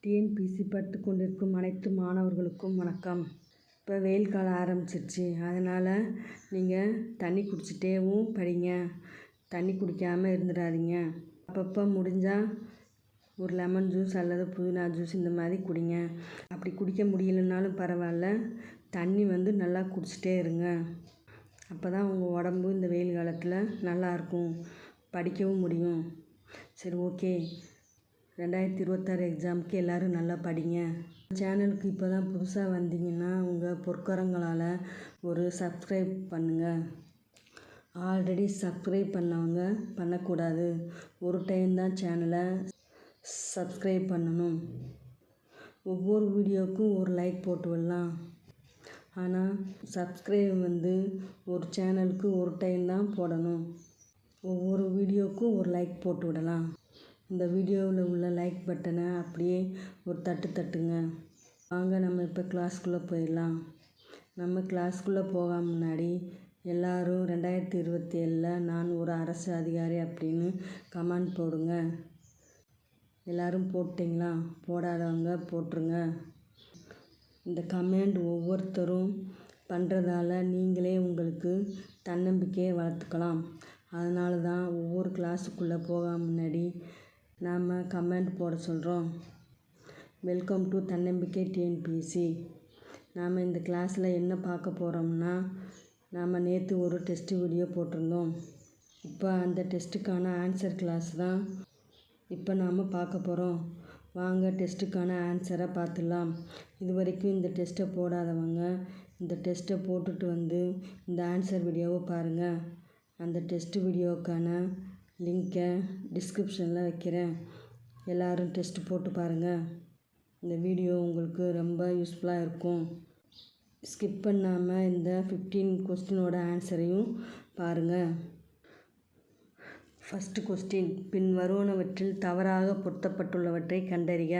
TNPSC படித்து கொண்டிருக்கும் அனைத்து மாணவர்களுக்கும் வணக்கம். இப்போ வெயில் காலம் ஆரம்பிச்சிருச்சு. அதனால் நீங்கள் தண்ணி குடிச்சிட்டேவும் படிங்க. தண்ணி குடிக்காமல் இருந்துடாதீங்க. அப்பப்போ முடிஞ்சால் ஒரு லெமன் ஜூஸ் அல்லது புதினா ஜூஸ் இந்த மாதிரி குடிங்க. அப்படி குடிக்க முடியலைன்னாலும் பரவாயில்ல, தண்ணி நல்லா குடிச்சிட்டே இருங்க. அப்போ தான் உங்கள் உடம்பு இந்த வெயில் காலத்தில் நல்லாயிருக்கும், படிக்கவும் முடியும். சரி, ஓகே. 2026 எக்ஸாமுக்கு எல்லோரும் நல்லா படிங்க. சேனலுக்கு இப்போ தான் புதுசாக வந்தீங்கன்னா உங்கள் பொற்கரங்களால் ஒரு சப்ஸ்கிரைப் பண்ணுங்கள். ஆல்ரெடி சப்ஸ்கிரைப் பண்ணவங்க பண்ணக்கூடாது. ஒரு டைம் தான் சேனலை சப்ஸ்கிரைப் பண்ணணும். ஒவ்வொரு வீடியோவுக்கும் ஒரு லைக் போட்டு விடலாம். ஆனால் சப்ஸ்கிரைப் ஒரு சேனலுக்கு ஒரு டைம் தான் போடணும். ஒவ்வொரு வீடியோவுக்கும் ஒரு லைக் போட்டு விடலாம். இந்த வீடியோவில் உள்ள லைக் பட்டனை அப்படியே ஒரு தட்டுங்க. வாங்க நம்ம இப்போ கிளாஸ்க்குள்ளே போயிடலாம். நம்ம கிளாஸ்க்குள்ளே போக முன்னாடி எல்லோரும் 2027 நான் ஒரு அரசு அதிகாரி அப்படின்னு கமெண்ட் போடுங்க. எல்லோரும் போட்டிங்களா? போடாதவங்க போட்டுருங்க. இந்த கமெண்ட் ஒவ்வொருத்தரும் பண்ணுறதால நீங்களே உங்களுக்கு தன்னம்பிக்கையை வளர்த்துக்கலாம். அதனால தான் ஒவ்வொரு கிளாஸுக்குள்ளே போக முன்னாடி நாம் கமெண்ட் போட சொல்கிறோம். வெல்கம் டு தன்னம்பிக்கை டிஎன்பிஎஸ்சி. நாம் இந்த கிளாஸில் என்ன பார்க்க போகிறோம்னா, நாம் நேற்று ஒரு டெஸ்ட் வீடியோ போட்டிருந்தோம். இப்போ அந்த டெஸ்ட்டுக்கான ஆன்சர் கிளாஸ் தான் இப்போ நாம் பார்க்க போகிறோம். வாங்க டெஸ்ட்டுக்கான ஆன்சரை பார்த்துடலாம். இது வரைக்கும் இந்த டெஸ்ட்டை போடாதவங்க இந்த டெஸ்ட்டை போட்டுட்டு இந்த ஆன்சர் வீடியோவை பாருங்கள். அந்த டெஸ்ட் வீடியோவுக்கான லிங்க்கை டிஸ்கிரிப்ஷனில் வைக்கிறேன். எல்லோரும் டெஸ்ட் போட்டு பாருங்கள். இந்த வீடியோ உங்களுக்கு ரொம்ப யூஸ்ஃபுல்லாக இருக்கும். ஸ்கிப் பண்ணாமல் இந்த 15 கொஸ்டினோட ஆன்சரையும் பாருங்கள். ஃபஸ்ட்டு கொஸ்டின், பின் வருவனவற்றில் தவறாக பொருத்தப்பட்டுள்ளவற்றை கண்டறிக.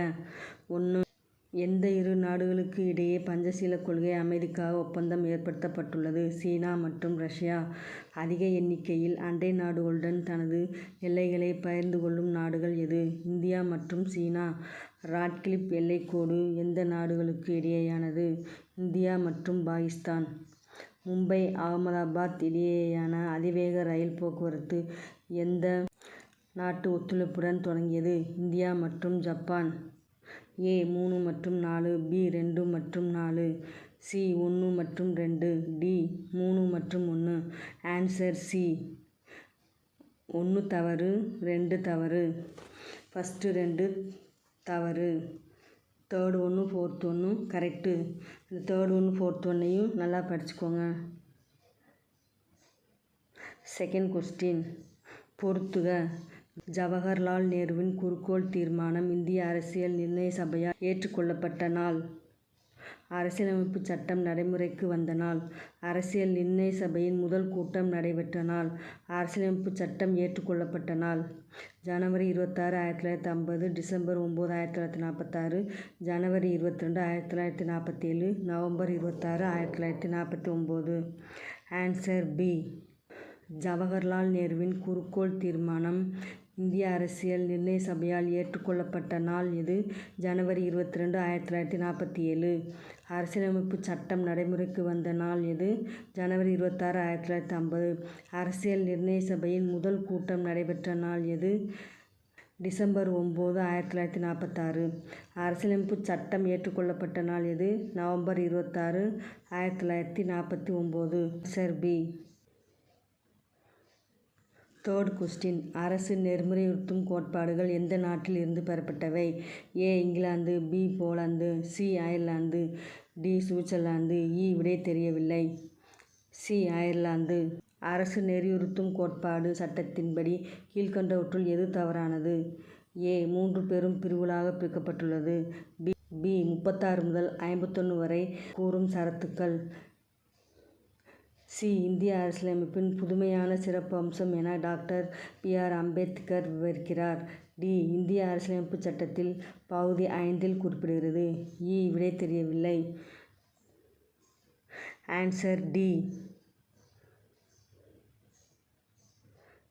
1. எந்த இரு நாடுகளுக்கு இடையே பஞ்சசீல கொள்கை அமைதிக்காக ஒப்பந்தம் ஏற்படுத்தப்பட்டுள்ளது? சீனா மற்றும் ரஷ்யா. அதிக எண்ணிக்கையில் அண்டை நாடுகளுடன் தனது எல்லைகளை பகிர்ந்து கொள்ளும் நாடுகள் எது? இந்தியா மற்றும் சீனா. ராட்கிளிப் எல்லைக்கோடு எந்த நாடுகளுக்கு இடையேயானது? இந்தியா மற்றும் பாகிஸ்தான். மும்பை அகமதாபாத் இடையேயான அதிவேக ரயில் போக்குவரத்து எந்த நாட்டு ஒத்துழைப்புடன் தொடங்கியது? இந்தியா மற்றும் ஜப்பான். A 3 மற்றும் 4, B 2 மற்றும் 4, C 1 மற்றும் 2, D 3 மற்றும் 1. Answer C. 1 தவறு, 2 தவறு. ஃபஸ்ட்டு 2 தவறு. Third 1 4th 1 correct. இந்த தேர்ட் 1 4th 1ஐயும் நல்லா படிச்சுக்கோங்க. செகண்ட் கொஸ்டின், பொறுத்துக. ஜவஹர்லால் நேருவின் குறிக்கோள் தீர்மானம் இந்திய அரசியல் நிர்ணய சபையால் ஏற்றுக்கொள்ளப்பட்ட நாள். அரசியலமைப்பு சட்டம் நடைமுறைக்கு வந்த நாள். அரசியல் நிர்ணய சபையின் முதல் கூட்டம் நடைபெற்ற நாள். அரசியலமைப்பு சட்டம் ஏற்றுக்கொள்ளப்பட்ட நாள். ஜனவரி 26, 1950, டிசம்பர் 9, 1946, ஜனவரி 22, 1947, நவம்பர் 26, 1949. Answer B. ஜவஹர்லால் நேருவின் குறிக்கோள் தீர்மானம் இந்திய அரசியல் நிர்ணய சபையால் ஏற்றுக்கொள்ளப்பட்ட நாள் எது? ஜனவரி 22, 1947. அரசியலமைப்பு சட்டம் நடைமுறைக்கு வந்த நாள் எது? ஜனவரி 26, 1950. அரசியல் நிர்ணய சபையின் முதல் கூட்டம் நடைபெற்ற நாள் எது? டிசம்பர் 9, 1946. அரசியலமைப்பு சட்டம் ஏற்றுக்கொள்ளப்பட்ட நாள் எது? November 26, 1949. Answer B. Third question, அரசு நெறிமுறைப்படுத்தும் கோட்பாடுகள் எந்த நாட்டில் இருந்து பெறப்பட்டவை? A England, B Poland, C Ireland, D Switzerland. விடை தெரியவில்லை. C Ireland. அரசு நெறியுறுத்தும் கோட்பாடு சட்டத்தின்படி கீழ்க்கண்டவற்றுள் எது தவறானது? A 3 பெரும் பிரிவுகளாக பிரிக்கப்பட்டுள்ளது. B 36 முதல் 51 வரை கூறும் சரத்துக்கள். C இந்திய அரசியலமைப்பின் புதுமையான சிறப்பு அம்சம் என டாக்டர் B.R. அம்பேத்கர் விவரிக்கிறார். D இந்திய அரசியலமைப்பு சட்டத்தில் பகுதி 5 குறிப்பிடுகிறது. விடை தெரியவில்லை. Answer D.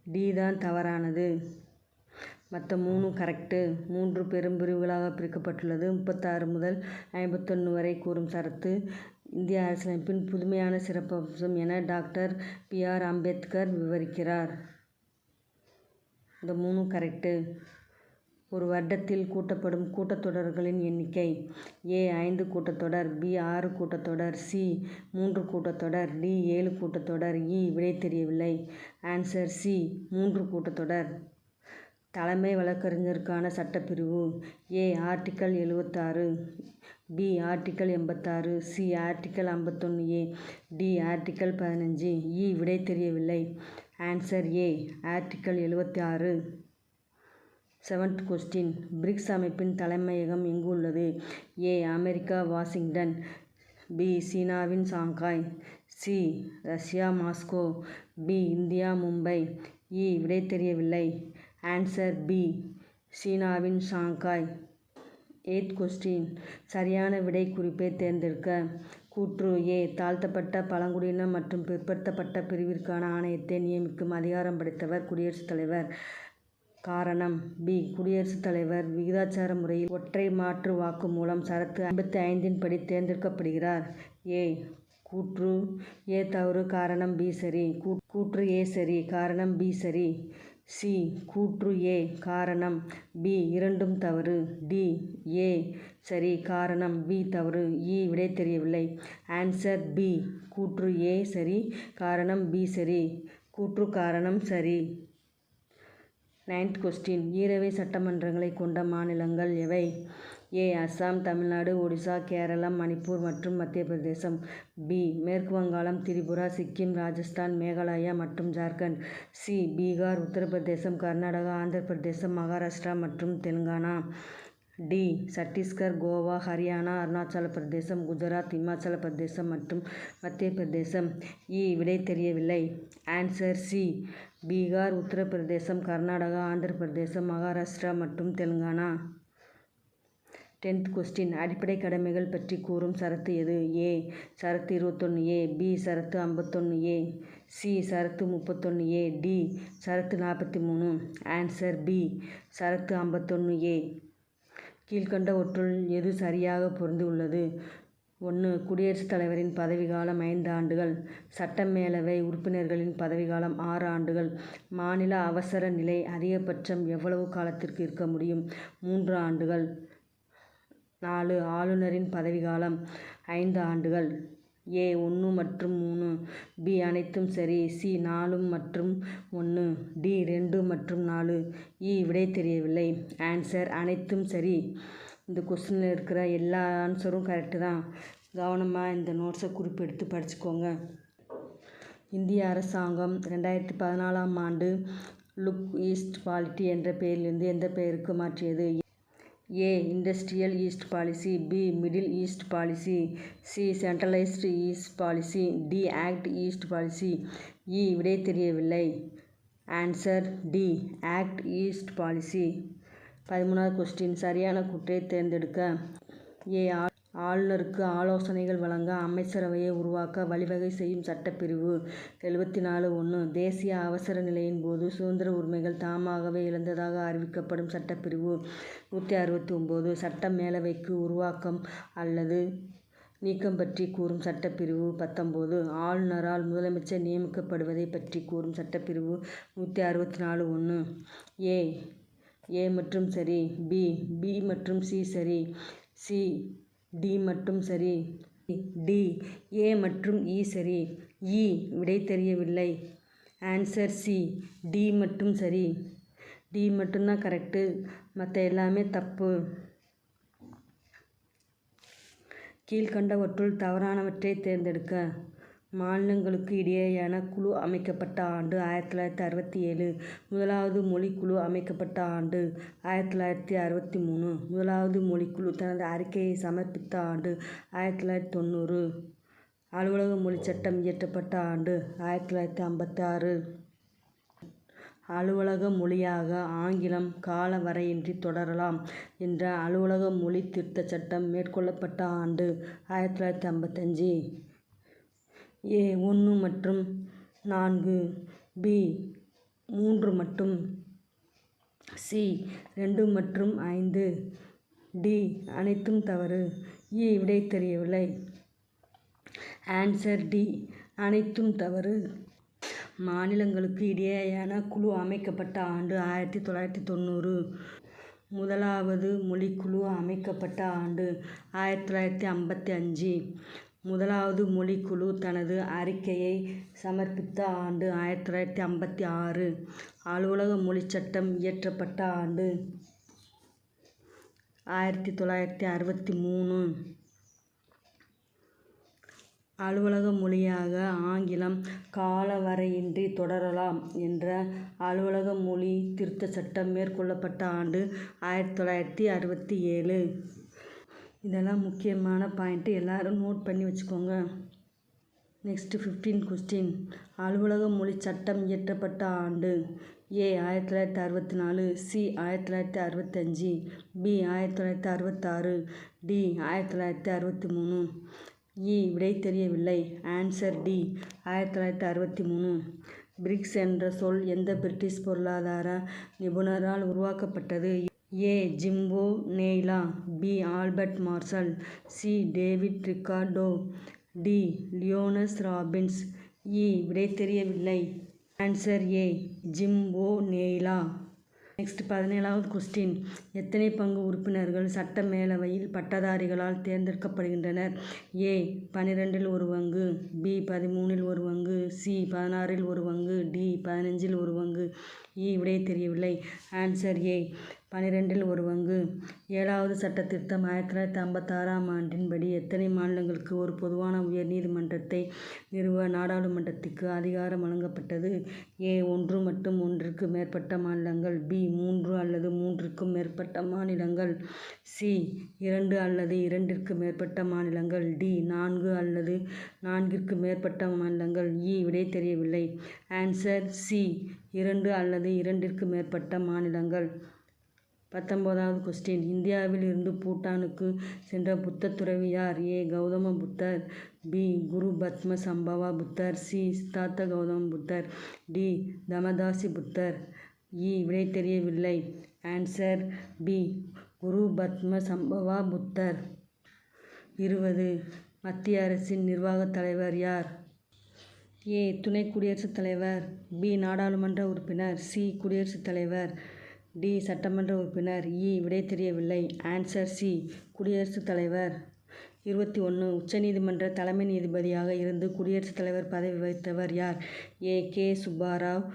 D தான் தவறானது. மற்ற 3 கரெக்டு. 3 பெரும் பிரிவுகளாக பிரிக்கப்பட்டுள்ளது. 36 முதல் 51 வரை கூறும் சரத்து இந்திய அரசியலமைப்பின் புதுமையான சிறப்பம்சம் என டாக்டர் பி.ஆர். அம்பேத்கர் விவரிக்கிறார். இந்த 3 கரெக்டு. ஒரு வருடத்தில் கூட்டப்படும் கூட்டத்தொடர்களின் எண்ணிக்கை: ஏ 5 கூட்டத்தொடர், பி 6 கூட்டத்தொடர், சி 3 கூட்டத்தொடர், டி 7 கூட்டத்தொடர். விடை தெரியவில்லை. ஆன்சர் சி 3 கூட்டத்தொடர். தலைமை வழக்கறிஞருக்கான சட்டப்பிரிவு: A article 76, B article 86, C article 51A, D article 15. விடை தெரியவில்லை. ஆன்சர் ஏ ஆர்டிக்கல் 76. 7th question. பிரிக்ஸ் அமைப்பின் தலைமையகம் எங்கு உள்ளது? ஏ அமெரிக்கா வாஷிங்டன், பி சீனாவின் Shanghai, C Russia Moscow, D India Mumbai. விடை தெரியவில்லை. ஆன்சர் பி சீனாவின் ஷாங்காய். 8th question. சரியான விடை குறிப்பை தேர்ந்தெடுக்க. கூற்று: ஏ தாழ்த்தப்பட்ட பழங்குடியின மற்றும் பிற்படுத்தப்பட்ட பிரிவிற்கான ஆணையத்தை நியமிக்கும் அதிகாரம் படைத்தவர் குடியரசுத் தலைவர். காரணம்: பி குடியரசுத் தலைவர் விகிதாசார முறையில் ஒற்றை மாற்று வாக்கு மூலம் சரத்து 55 படி தேர்ந்தெடுக்கப்படுகிறார். கூற்று: ஏ தவறு, காரணம் பி சரி. கூற்று ஏ சரி, காரணம் பி சரி. சி கூற்று ஏ, காரணம் பி இரண்டும் தவறு. டி ஏ சரி, காரணம் பி தவறு. விடை தெரியவில்லை. ஆன்சர் பி கூற்று ஏ சரி, காரணம் பி சரி. கூற்று காரணம் சரி. 9th question. ஈரவை சட்டமன்றங்களை கொண்ட மாநிலங்கள் எவை? ஏ அஸ்ஸாம், தமிழ்நாடு, ஒடிசா, கேரளம், மணிப்பூர் மற்றும் மத்திய பிரதேசம். பி மேற்கு வங்காளம், திரிபுரா, சிக்கிம், ராஜஸ்தான், மேகாலயா மற்றும் ஜார்க்கண்ட். சி பீகார், உத்தரப்பிரதேசம், கர்நாடகா, ஆந்திர பிரதேசம், மகாராஷ்டிரா மற்றும் தெலுங்கானா. டி சத்தீஸ்கர், கோவா, ஹரியானா, அருணாச்சல பிரதேசம், குஜராத், இமாச்சல பிரதேசம் மற்றும் மத்திய பிரதேசம். விடை தெரியவில்லை. ஆன்சர் சி பீகார், உத்தரப்பிரதேசம், கர்நாடகா, ஆந்திர பிரதேசம், மகாராஷ்டிரா மற்றும் தெலுங்கானா. 10th question. அடிப்படை கடமைகள் பற்றி கூறும் சரத்து எது? ஏ சரத்து 21A, பி சரத்து 51A, சி சரத்து 31A, டி சரத்து 43. ஆன்சர் பி சரத்து 51A. கீழ்க்கண்டவற்றுள் எது சரியாக பொருந்தியுள்ளது? 1. குடியரசுத் தலைவரின் பதவிக்காலம் 5 ஆண்டுகள். சட்டமேலவை உறுப்பினர்களின் பதவிக்காலம் 6 ஆண்டுகள். மாநில அவசர நிலை அதிகபட்சம் எவ்வளவு காலத்திற்கு இருக்க முடியும்? 3 ஆண்டுகள். 4. ஆளுநரின் பதவிக்காலம் 5 ஆண்டுகள். ஏ 1 மற்றும் 3, பி அனைத்தும் சரி, சி 4 மற்றும் 1, டி 2 மற்றும் 4. விடை தெரியவில்லை. ஆன்சர் அனைத்தும் சரி. இந்த கொஸ்டினில் இருக்கிற எல்லா ஆன்சரும் கரெக்டு தான். கவனமாக இந்த நோட்ஸை குறிப்பெடுத்து படிச்சுக்கோங்க. இந்திய அரசாங்கம் 2014ஆம் ஆண்டு லுக் ஈஸ்ட் பாலிசி என்ற பெயரிலிருந்து எந்த பெயருக்கு மாற்றியது? A industrial east policy, B middle east policy, C centralised east policy, D act east policy. விடை தெரியவில்லை. Answer D act east policy. 13வது கொஸ்டின். சரியான கூற்றை தேர்ந்தெடுக்க. ஏ ஆளுநருக்கு ஆலோசனைகள் வழங்க அமைச்சரவையை உருவாக்க வழிவகை செய்யும் சட்டப்பிரிவு 74(1). தேசிய அவசர நிலையின் போது சுதந்திர உரிமைகள் தாமாகவே இழந்ததாக அறிவிக்கப்படும் சட்டப்பிரிவு 169. சட்ட மேலவைக்கு உருவாக்கம் அல்லது நீக்கம் பற்றி கூறும் சட்டப்பிரிவு 19. ஆளுநரால் முதலமைச்சர் நியமிக்கப்படுவதை பற்றி கூறும் சட்டப்பிரிவு 164(1). ஏ மற்றும் சரி, பி மற்றும் சி சரி, சி டி மற்றும் சரி, டி ஏ மற்றும் சரி. விடை தெரியவில்லை. ஆன்சர் சி டி மட்டும் சரி. டி மட்டும்தான் கரெக்டு, மற்ற எல்லாமே தப்பு. கீழ்க்கண்டவற்றுள் தவறானவற்றை தேர்ந்தெடுக்க. மாநிலங்களுக்கு இடையேயான குழு அமைக்கப்பட்ட ஆண்டு 1967. முதலாவது மொழிக்குழு அமைக்கப்பட்ட ஆண்டு 1963. முதலாவது மொழிக்குழு தனது அறிக்கையை சமர்ப்பித்த ஆண்டு 1990. அலுவலக மொழிச் சட்டம் இயற்றப்பட்ட ஆண்டு 1956. அலுவலக மொழியாக ஆங்கிலம் கால வரையின்றி தொடரலாம் என்ற அலுவலக மொழி திருத்தச் சட்டம் மேற்கொள்ளப்பட்ட ஆண்டு 1955. ஏ 1 மற்றும் 4, பி 3 மற்றும் சி 2 மற்றும் 5. டி அனைத்தும் தவறு. இ விடை தெரியவில்லை. ஆன்சர் டி அனைத்தும் தவறு. மாநிலங்களுக்கு இடையேயான குழு அமைக்கப்பட்ட ஆண்டு 1990. முதலாவது மொழிக்குழு அமைக்கப்பட்ட ஆண்டு 1955. முதலாவது மொழிக்குழு தனது அறிக்கையை சமர்ப்பித்த ஆண்டு 1956. அலுவலக மொழிச் சட்டம் இயற்றப்பட்ட ஆண்டு 1963. அலுவலக மொழியாக ஆங்கிலம் காலவரையின்றி தொடரலாம் என்ற அலுவலக மொழி திருத்தச் சட்டம் மேற்கொள்ளப்பட்ட ஆண்டு 1967. இதெல்லாம் முக்கியமான பாயிண்ட்டு, எல்லாரும் நோட் பண்ணி வச்சுக்கோங்க. Next 15 question. அலுவலக மொழி சட்டம் இயற்றப்பட்ட ஆண்டு. ஏ 1964. சி 1965. பி 1966. டி 1963. இ விடை தெரியவில்லை. Answer D 1963. பிரிக்ஸ் என்ற சொல் எந்த பிரிட்டிஷ் பொருளாதார நிபுணரால் உருவாக்கப்பட்டது? ஏ ஜிம்போ நெய்லா. B Albert Marshall. C David Ricardo. D Lionel Robbins. E விடை தெரியவில்லை. ஆன்சர் ஏ ஜிம்போ நெய்லா. நெக்ஸ்ட் 17வது கொஸ்டின். எத்தனை பங்கு உறுப்பினர்கள் சட்ட மேலவையில் பட்டதாரிகளால் தேர்ந்தெடுக்கப்படுகின்றனர்? ஏ 12இல் ஒரு பங்கு. பி 13இல் ஒரு பங்கு. சி 16இல் ஒரு பங்கு. டி 15இல் ஒரு பங்கு. இ விடை தெரியவில்லை. ஆன்சர் ஏ 12இல் ஒரு பங்கு. 7வது சட்ட திருத்தம் 1956ஆம் ஆண்டின் படி எத்தனை மாநிலங்களுக்கு ஒரு பொதுவான உயர் நீதிமன்றத்தை நிறுவ நாடாளுமன்றத்திற்கு அதிகாரம் வழங்கப்பட்டது? ஏ 1 மற்றும் 1ற்கு மேற்பட்ட மாநிலங்கள். பி 3 அல்லது 3க்கும் மேற்பட்ட மாநிலங்கள். சி 2 அல்லது 2ற்கு மேற்பட்ட மாநிலங்கள். டி 4 அல்லது 4ற்கு மேற்பட்ட மாநிலங்கள். இ விடை தெரியவில்லை. ஆன்சர் சி 2 அல்லது 2ற்கு மேற்பட்ட மாநிலங்கள். 19வது கொஸ்டின். இந்தியாவில் இருந்து பூட்டானுக்கு சென்ற புத்த துறவி யார்? ஏ கௌதம புத்தர். பி குரு பத்ம சம்பவா புத்தர். சி சித்தார்த்த கௌதம புத்தர். டி தமதாசி புத்தர். இ விடை தெரியவில்லை. ஆன்சர் பி குரு பத்ம சம்பவா புத்தர். 20. மத்திய அரசின் நிர்வாகத் தலைவர் யார்? ஏ துணை குடியரசுத் தலைவர். பி நாடாளுமன்ற உறுப்பினர். சி குடியரசுத் தலைவர். டி சட்டமன்ற உறுப்பினர். இ விடை தெரியவில்லை. ஆன்சர் சி குடியரசுத் தலைவர். 21. உச்சநீதிமன்ற தலைமை நீதிபதியாக இருந்து குடியரசுத் தலைவர் பதவி வகித்தவர் யார்? A K Subbarao.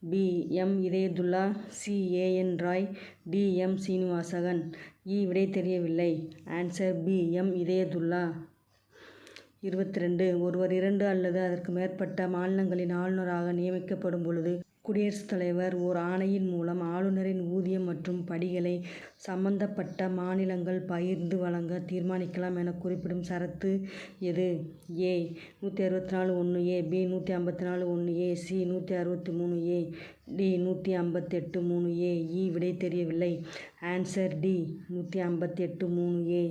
B M Hidayatullah. C AN Ray. D M Srinivasagan. E விடை தெரியவில்லை. Answer B M Hidayatullah. 22. ஒருவர் 2 அல்லது அதற்கு மேற்பட்ட மாநிலங்களின் ஆளுநராக நியமிக்கப்படும் பொழுது குடியரசுத் தலைவர் ஓர் ஆணையின் மூலம் ஆளுநரின் ஊதியம் மற்றும் படிகளை சம்பந்தப்பட்ட மாநிலங்கள் பகிர்ந்து வழங்க தீர்மானிக்கலாம் என குறிப்பிடும் சரத்து எது? ஏ 164(1) ஏ. பி 154(1) ஏ. சி 163 ஏ. டி 158(3) ஏ. இ விடை தெரியவில்லை. ஆன்சர் டி 158(3) ஏ.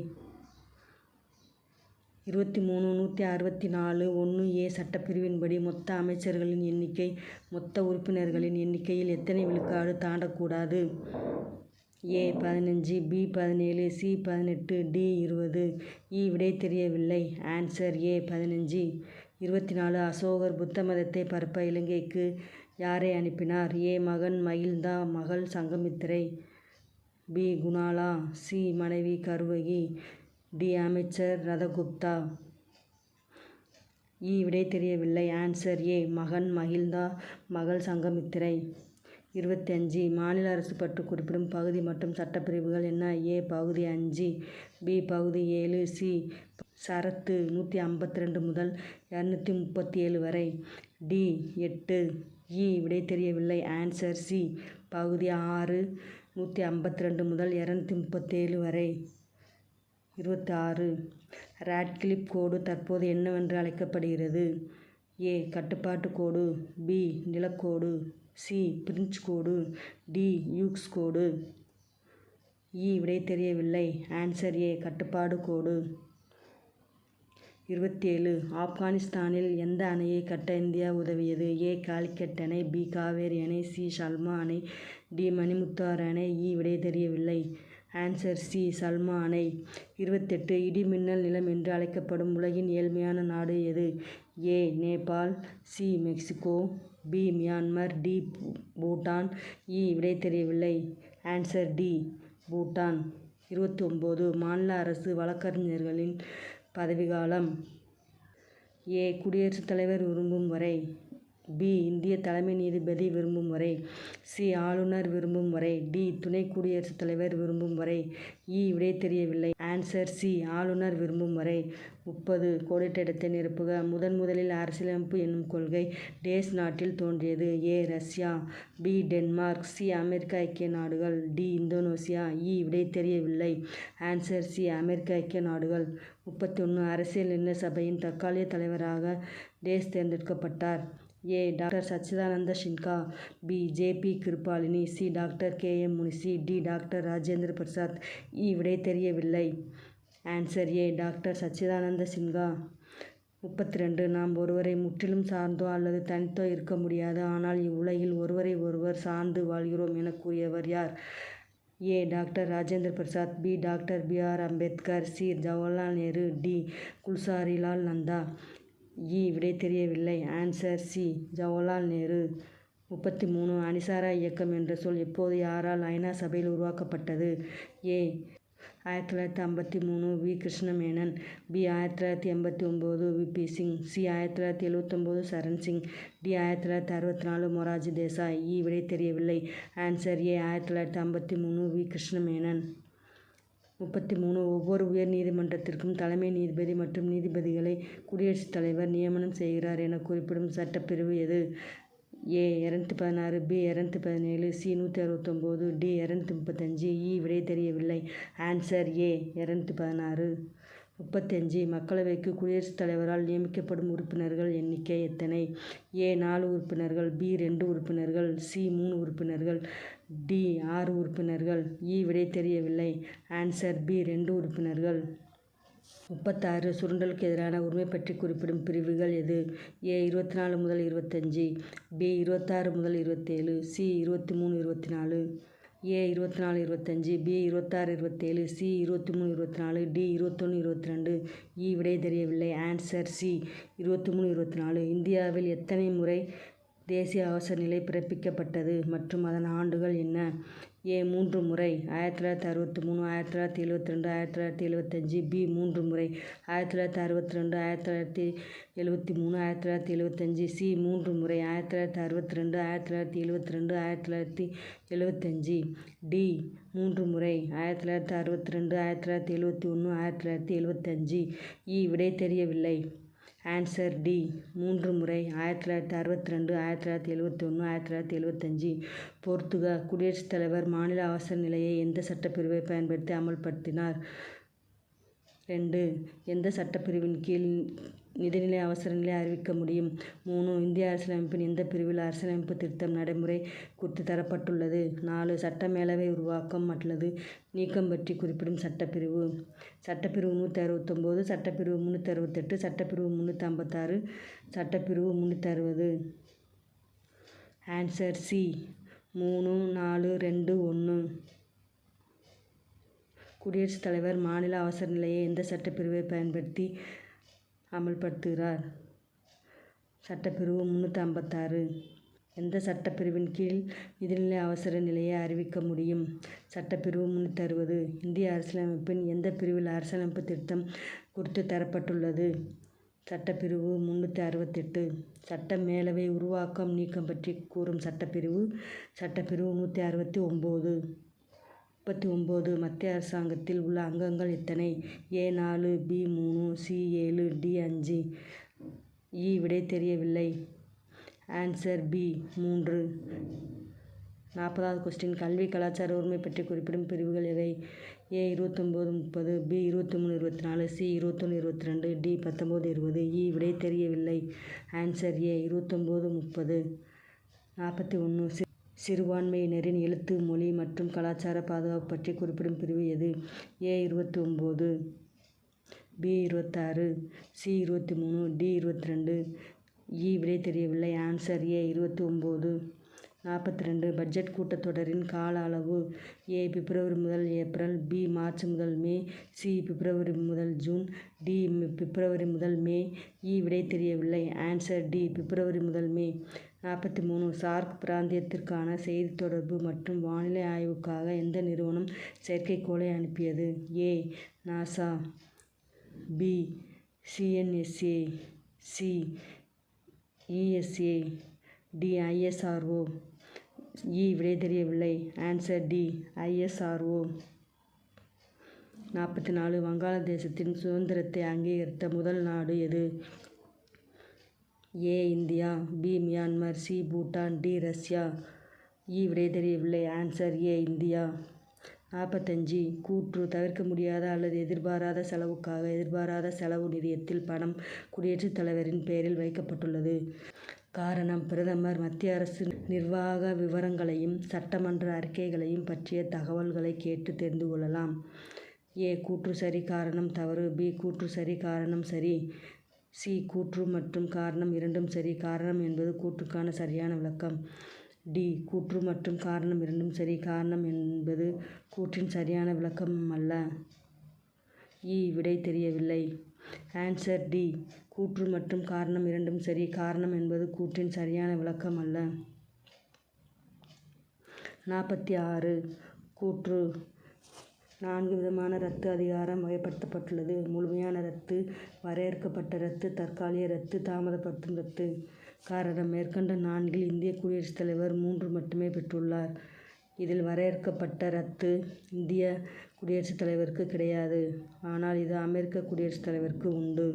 23. 164(1) ஏ சட்டப்பிரிவின்படி மொத்த அமைச்சர்களின் எண்ணிக்கை மொத்த உறுப்பினர்களின் எண்ணிக்கையில் எத்தனை விழுக்காடு தாண்டக்கூடாது? ஏ 15. பி 17. சி 18. டி 20. இ விடை தெரியவில்லை. ஆன்சர் ஏ 15. 24. அசோகர் புத்த மதத்தை பரப்ப இலங்கைக்கு யாரை அனுப்பினார்? ஏ மகன் மகிழ்ந்தா. மகள் சங்கமித்திரை. பி குணாலா. சி மனைவி கருவகி. டி அமைச்சர் ரதகுப்தா. இ விடை தெரியவில்லை. ஆன்சர் ஏ மகன் மகிழ்ந்தா மகள் சங்கமித்திரை. 25. மாநில அரசு பற்றி குறிப்பிடும் பகுதி மற்றும் சட்டப்பிரிவுகள் என்ன? ஏ பகுதி 5. பி பகுதி 7. சி சரத்து 152 முதல் 237 வரை. டி 8. இ விடை தெரியவில்லை. ஆன்சர் சி பகுதி 6 152 முதல் 237 வரை. 26. ராட்கிளிப் கோடு தற்போது என்னவென்று அழைக்கப்படுகிறது? ஏ கட்டுப்பாட்டு கோடு. பி நிலக்கோடு. சி பிரின்ஸ் கோடு. டி யூக்ஸ் கோடு. இ விடை தெரியவில்லை. ஆன்சர் ஏ கட்டுப்பாடு கோடு. 27. ஆப்கானிஸ்தானில் எந்த அணையை கட்ட இந்தியா உதவியது? ஏ காலிக்கட் அணை. பி காவேரி அணை. சி சல்மா அணை. டி மணிமுத்தாறு அணை. விடை தெரியவில்லை. ஆன்சர் சி சல்மா அணை. 28 இடிமின்னல் நிலம் என்று அழைக்கப்படும் உலகின் ஏழ்மையான நாடு எது? A Nepal, C Mexico, B Myanmar, D Bhutan. விடை தெரியவில்லை. Answer D Bhutan. 29 மாநில அரசு வழக்கறிஞர்களின் பதவிக்காலம். ஏ குடியரசுத் தலைவர் விரும்பும் வரை, பி இந்திய தலைமை நீதிபதி விரும்பும் வரை, சி ஆளுநர் விரும்பும் வரை, டி துணை குடியரசுத் தலைவர் விரும்பும் வரை. விடை தெரியவில்லை. ஆன்சர் சி ஆளுநர் விரும்பும் வரை. 30 கோடிட்ட இடத்தை நிரப்புக. முதலில் அரசியலமைப்பு என்னும் கொள்கை டேஸ் நாட்டில் தோன்றியது? A Russia, B Denmark, C அமெரிக்க ஐக்கிய நாடுகள், டி இந்தோனேசியா. விடை தெரியவில்லை. ஆன்சர் சி அமெரிக்க ஐக்கிய நாடுகள். 31 அரசியல் நிர்ணய சபையின் தற்காலிக தலைவராக டேஸ் தேர்ந்தெடுக்கப்பட்டார்? A doctor Sachchidananda Sinha, B JP. Kripalani, C doctor KM. Munshi, D doctor Rajendra Prasad. விடை தெரியவில்லை. Answer A doctor Sachchidananda Sinha. 32 நாம் ஒருவரை முற்றிலும் சார்ந்தோ அல்லது தனித்தோ இருக்க முடியாது. ஆனால் இவ்வுலகில் ஒருவரை ஒருவர் சார்ந்து வாழ்கிறோம் என கூறியவர் யார்? A doctor Rajendra Prasad, B doctor BR. Ambedkar, C Jawaharlal Nehru, D Gulzarilal Nanda. விடை தெரியவில்லை. Answer C Jawaharlal Nehru. 33 அணிசாரா இயக்கம் என்ற சொல் எப்போது யாரால் ஐ.நா. சபையில் உருவாக்கப்பட்டது? A 1953 V. Krishna Menon, B 1989 VP. Singh, C 1979 Charan Singh, D 1964 Morarji Desai. விடை தெரியவில்லை. ஆன்சர் ஏ 1953 வி. கிருஷ்ணமேனன். 33 ஒவ்வொரு உயர் நீதிமன்றத்திற்கும் தலைமை நீதிபதி மற்றும் நீதிபதிகளை குடியரசுத் தலைவர் நியமனம் செய்கிறார் என குறிப்பிடும் சட்டப்பிரிவு எது? ஏ 216, பி 217, சி 169, டி 235. விடை தெரியவில்லை. ஆன்சர் ஏ 216. 35 மக்களவைக்கு குடியரசுத் தலைவரால் நியமிக்கப்படும் உறுப்பினர்கள் எண்ணிக்கை எத்தனை? ஏ 4 உறுப்பினர்கள், பி 2 உறுப்பினர்கள், சி 3 உறுப்பினர்கள், டி 6 உறுப்பினர்கள். விடை தெரியவில்லை. ஆன்சர் பி 2 உறுப்பினர்கள். 36 சுரண்டலுக்கு எதிரான உரிமை பற்றி குறிப்பிடும் பிரிவுகள் எது? ஏ 24 முதல் 25, பி 26 முதல் 27, சி 23 24. ஏ 24 25, பி 26 27, சி 23 24, டி 21 22. விடை தெரியவில்லை. Answer C 23 24. இந்தியாவில் எத்தனை முறை தேசிய அவசர நிலை பிறப்பிக்கப்பட்டது மற்றும் அதன் ஆண்டுகள் என்ன? ஏ 3 முறை 1963, 1972, 1975, பி 3 முறை 1962, 1973, 1975, சி 3 முறை 1962, 1972, 1975, டி 3 முறை 1962, 1971, 1975. விடை தெரியவில்லை. ஆன்சர் டி 3 முறை 1962, 1971, 1975. பொறுத்துக. குடியரசுத் தலைவர் மாநில அவசர நிலையை எந்த சட்டப்பிரிவை பயன்படுத்தி அமல்படுத்தினார்? 2 எந்த சட்டப்பிரிவின் கீழ் நிதிநிலை அவசர நிலை அறிவிக்க முடியும்? 3 இந்திய அரசியலமைப்பின் எந்த பிரிவில் அரசியலமைப்பு திருத்தம் நடைமுறை குறித்து தரப்பட்டுள்ளது? 4 சட்ட மேலவை உருவாக்கம் அல்லது நீக்கம் பற்றி குறிப்பிடும் சட்டப்பிரிவு? சட்டப்பிரிவு 169, சட்டப்பிரிவு 368, சட்டப்பிரிவு 356, சட்டப்பிரிவு 360. Answer C 3, 4, 2, 1. குடியரசுத் தலைவர் மாநில அவசர நிலையை எந்த சட்டப்பிரிவை பயன்படுத்தி அமல்படுத்துகிறார்? சட்டப்பிரிவு 356. எந்த சட்டப்பிரிவின் கீழ் நிதிநிலை அவசர நிலையை அறிவிக்க முடியும்? சட்டப்பிரிவு 360. இந்திய அரசியலமைப்பின் எந்த பிரிவில் அரசியலமைப்பு திருத்தம் குறித்து தரப்பட்டுள்ளது? சட்டப்பிரிவு 368. சட்ட மேலவை உருவாக்கம் நீக்கம் பற்றி கூறும் சட்டப்பிரிவு? சட்டப்பிரிவு 169. 39 மத்திய அரசாங்கத்தில் உள்ள அங்கங்கள் எத்தனை? ஏ 4, பி 3, சி 7, டி 5. விடை தெரியவில்லை. Answer B 3. 40வது கொஸ்டின் கல்வி கலாச்சார உரிமை பற்றி குறிப்பிடும் பிரிவுகள் எவை? ஏ 29 30, பி 23 24, சி 21 22, டி 19 20. விடை தெரியவில்லை. ஆன்சர் ஏ 29 30. 41 சிறுபான்மையினரின் எழுத்து, மொழி மற்றும் கலாச்சார பாதுகாப்பு பற்றி குறிப்பிடும் பிரிவு எது? ஏ 29, பி 26, சி 23, டி 22. விடை தெரியவில்லை. ஆன்சர் ஏ 29. 42 பட்ஜெட் கூட்டத்தொடரின் கால அளவு. ஏ. பிப்ரவரி முதல் ஏப்ரல். பி. மார்ச் முதல் மே. சி. பிப்ரவரி முதல் ஜூன். டி. பிப்ரவரி முதல் மே. இ. விடை தெரியவில்லை. Answer D. பிப்ரவரி முதல் மே. 43 சார்க் பிராந்தியத்திற்கான செய்தி தொடர்பு மற்றும் வானிலை ஆய்வுக்காக எந்த நிறுவனம் செயற்கைக்கோளை அனுப்பியது? A. NASA. B. CNSA. C. ESA. D. ISRO. E. விடை தெரியவில்லை. Answer D. ஐஎஸ்ஆர்ஓ. 44 வங்காளதேசத்தின் சுதந்திரத்தை அங்கீகரித்த முதல் நாடு எது? A. India. B. Myanmar. C. Bhutan. D. Russia. E. விடை தெரியவில்லை. ஆன்சர் ஏ. இந்தியா. 45 கூற்று தவிர்க்க முடியாத அல்லது எதிர்பாராத செலவுக்காக எதிர்பாராத செலவு நிதியத்தில் பணம் குடியரசுத் தலைவரின் பெயரில் வைக்கப்பட்டுள்ளது. காரணம் பிரதமர் மத்திய அரசு நிர்வாக விவரங்களையும் சட்டமன்ற அறிக்கைகளையும் பற்றிய தகவல்களை கேட்டு தெரிந்து கொள்ளலாம். ஏ. கூற்று சரி காரணம் தவறு. பி. கூற்று சரி காரணம் சரி. சி. கூற்று மற்றும் காரணம் இரண்டும் சரி. காரணம் என்பது கூற்றுக்கான சரியான விளக்கம். டி. கூற்று மற்றும் காரணம் இரண்டும் சரி. காரணம் என்பது கூற்றின் சரியான விளக்கம் அல்ல. இ. விடை தெரியவில்லை. Answer D. கூற்று மற்றும் காரணம் இரண்டும் சரி. காரணம் என்பது கூற்றின் சரியான விளக்கம் அல்ல. 46 கூற்று 4 விதமான ரத்து அதிகாரம் வகைப்படுத்தப்பட்டுள்ளது. முழுமையான ரத்து, வரையறுக்கப்பட்ட ரத்து, தற்காலிக ரத்து, தாமதப்படுத்தும் ரத்து. காரணம் மேற்கண்ட 4ல் இந்திய குடியரசுத் தலைவர் 3 மட்டுமே பெற்றுள்ளார். இதில் வரையறுக்கப்பட்ட ரத்து இந்திய குடியரசுத் தலைவருக்கு கிடையாது. ஆனால் இது அமெரிக்க குடியரசுத் தலைவருக்கு உண்டு.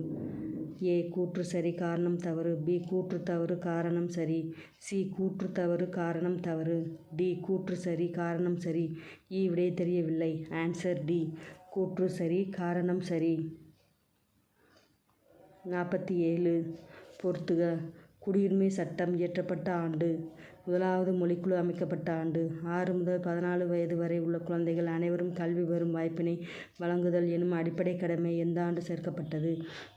ஏ. கூற்று சரி காரணம் தவறு. பி. கூற்று தவறு காரணம் சரி. சி. கூற்று தவறு காரணம் தவறு. டி. கூற்று சரி காரணம் சரி. இ. விடை தெரியவில்லை. Answer D. கூற்று சரி காரணம் சரி. 47 பொறுத்துக. குடியுரிமை சட்டம் இயற்றப்பட்ட ஆண்டு. முதலாவது மொழிக்குழு அமைக்கப்பட்ட ஆண்டு. 6 முதல் 14 வயது வரை உள்ள குழந்தைகள் அனைவரும் கல்வி பெறும் வாய்ப்பினை வழங்குதல் எனும் அடிப்படை கடமை எந்த ஆண்டு சேர்க்கப்பட்டது?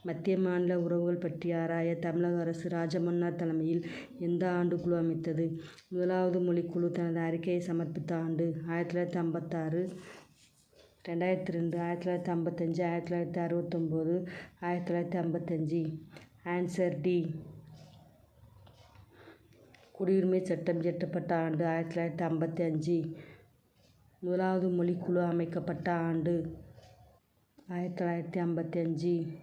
மத்திய மாநில உறவுகள் பற்றி ஆராய தமிழக அரசு ராஜமன்னார் தலைமையில் எந்த ஆண்டு குழு அமைத்தது? முதலாவது மொழிக்குழு தனது அறிக்கையை சமர்ப்பித்த ஆண்டு 1956, 2002, 1955, 1969, 1955. Answer D. குடியுரிமை சட்டம் இயற்றப்பட்ட ஆண்டு 1955. முதலாவது மொழிக்குழு அமைக்கப்பட்ட ஆண்டு 1955.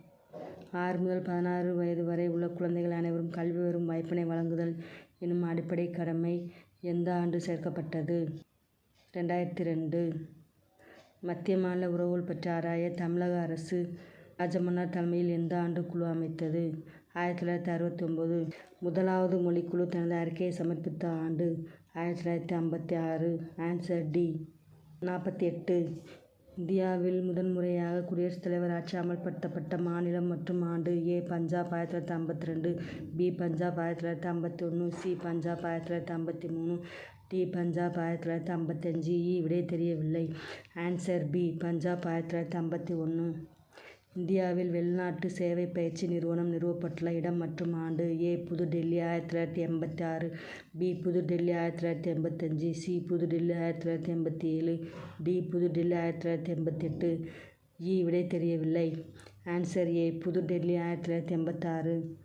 6 முதல் 16 வயது வரை உள்ள குழந்தைகள் அனைவரும் கல்வி பெறும் வாய்ப்பினை வழங்குதல் எனும் அடிப்படை கடமை எந்த ஆண்டு சேர்க்கப்பட்டது? 2002. மத்திய மாநில உறவுகள் பற்றி ஆராய தமிழக அரசு ராஜமன்னார் தலைமையில் எந்த ஆண்டு குழு அமைத்தது? 1969. முதலாவது மொழிக்குழு தனது அறிக்கையை சமர்ப்பித்த ஆண்டு 1956. Answer D. 48 இந்தியாவில் முதன்முறையாக குடியரசுத் தலைவர் ஆட்சி அமல்படுத்தப்பட்ட மாநிலம் மற்றும் ஆண்டு. A. Punjab 1952. B. Punjab 1951. C. Punjab 1953. D. Punjab 1955. E. விடை தெரியவில்லை. Answer B. பஞ்சாப் 1951. இந்தியாவில் வெளிநாட்டு சேவை பயிற்சி நிறுவனம் நிறுவப்பட்டுள்ள இடம் மற்றும் ஆண்டு. A. Pudhu Delhi 1986. B. Pudhu Delhi 1985. C. Pudhu Delhi 1987. D. Pudhu Delhi 1988. E. விடை தெரியவில்லை. Answer A. புதுடெல்லி 1986.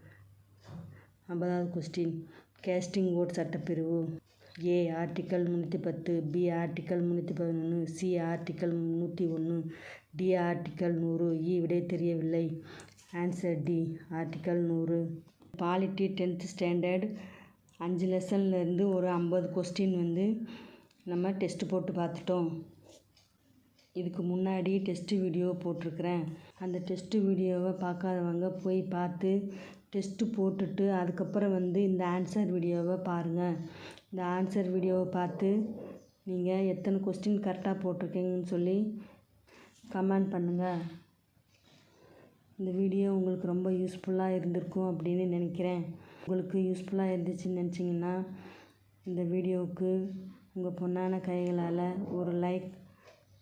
50வது கொஸ்டின். கேஸ்டிங் ஓட் சட்டப்பிரிவு. A. Article 310. B. Article 311. C. Article 101. D. Article 100. E. விடை தெரியவில்லை. Answer D. Article 100. Polity 10th standard 5 லெசன்லேருந்து ஒரு 50 கொஸ்டின் நம்ம டெஸ்ட்டு போட்டு பார்த்துட்டோம். இதுக்கு முன்னாடி டெஸ்ட்டு வீடியோ போட்டிருக்கிறேன். அந்த டெஸ்ட்டு வீடியோவை பார்க்காதவங்க போய் பார்த்து டெஸ்ட்டு போட்டுட்டு அதுக்கப்புறம் இந்த ஆன்சர் வீடியோவை பாருங்கள். இந்த ஆன்சர் வீடியோவை பார்த்து நீங்கள் எத்தனை கொஸ்டின் கரெக்டாக போட்டிருக்கீங்கன்னு சொல்லி கமெண்ட் பண்ணுங்கள். இந்த வீடியோ உங்களுக்கு ரொம்ப யூஸ்ஃபுல்லாக இருந்திருக்கும் அப்படின்னு நினைக்கிறேன். உங்களுக்கு யூஸ்ஃபுல்லாக இருந்துச்சுன்னு நினச்சிங்கன்னா இந்த வீடியோவுக்கு உங்கள் பொன்னான கைகளால் ஒரு லைக்,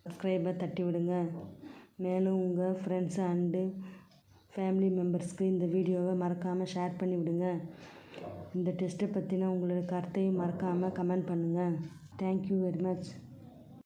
சப்ஸ்கிரைபை தட்டி விடுங்க. மேலும் உங்கள் ஃப்ரெண்ட்ஸ் அண்டு ஃபேமிலி மெம்பர்ஸ்க்கு இந்த வீடியோவை மறக்காமல் ஷேர் பண்ணி விடுங்க. இந்த டெஸ்ட்டை பற்றின உங்களோட கருத்தையும் மறக்காமல் கமெண்ட் பண்ணுங்கள். Thank you very much.